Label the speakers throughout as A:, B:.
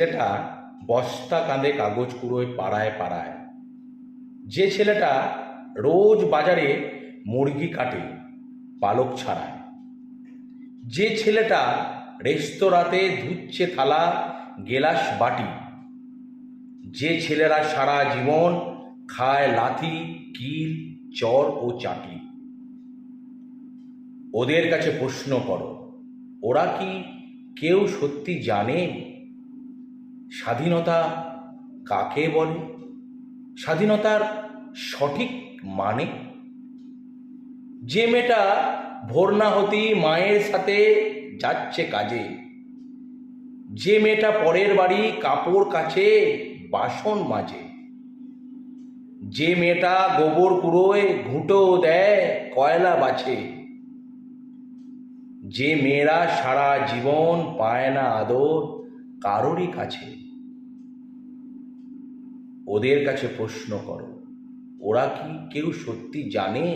A: ছেলেটা বস্তা কাঁধে কাগজ কুড়োয় পাড়ায় পাড়ায়, যে ছেলেটা রোজ বাজারে মুরগি কাটে পালক ছাড়ায়, যে ছেলেটা রেস্তোরাঁতে ধুচ্ছে থালা গেলাস বাটি, যে ছেলেরা সারা জীবন খায় লাথি কিল চর ও চাটি, ওদের কাছে প্রশ্ন করো, ওরা কি কেউ সত্যি জানে স্বাধীনতা কাকে বলে? স্বাধীনতার সঠিক মানে? যে মেয়েটা ভোর না হতেই মায়ের সাথে যাচ্ছে কাজে, যে মেয়েটা পরের বাড়ি কাপড় কাচে বাসন মাজে, যে মেয়েটা গোবর কুড়োয় ঘুঁটো দেয় কয়লা বাছে, যে মেয়েরা সারা জীবন পায় না আদর কারোরই কাছে, ওদের কাছে প্রশ্ন করো, ওরা কি কেউ সত্যি জানে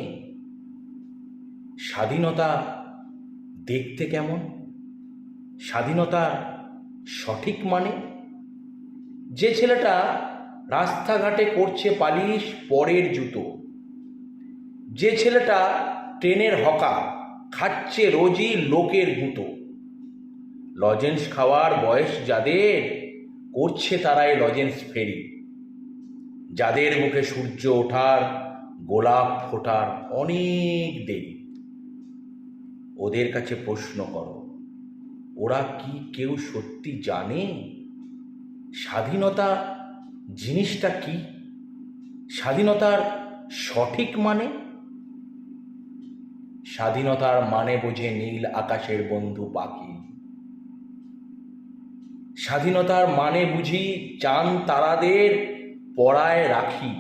A: স্বাধীনতা দেখতে কেমন? স্বাধীনতার সঠিক মানে? যে ছেলেটা রাস্তাঘাটে করছে পালিশ পরের জুতো, যে ছেলেটা ট্রেনের হকা খাচ্ছে রোজই লোকের গুঁতো, লজেন্স খাওয়ার বয়স যাদের করছে তারাই লজেন্স ফেরি, যাদের মুখে সূর্য ওঠার গোলাপ ফোটার অনেক দেরি, ওদের কাছে প্রশ্ন করো, ওরা কি কেউ সত্যি জানে স্বাধীনতা জিনিসটা কি? স্বাধীনতার সঠিক মানে? স্বাধীনতার মানে বোঝে নীল আকাশের বন্ধু পাখি, স্বাধীনতার মানে বুঝি চাঁদ তারাদের পরায় রাখি,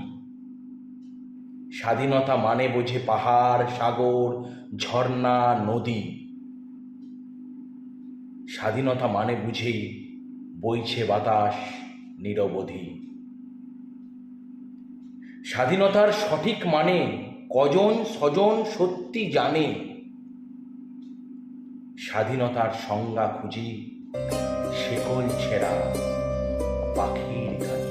A: স্বাধীনতা মানে বোঝে পাহাড় সাগর ঝর্ণা নদী, স্বাধীনতা মানে বুঝেই বইছে বাতাস নিরবধি। স্বাধীনতার সঠিক মানে কজন স্বজন সত্যি জানে? স্বাধীনতার সংজ্ঞা খুঁজি শেকল ছেঁড়া পাখির গানে।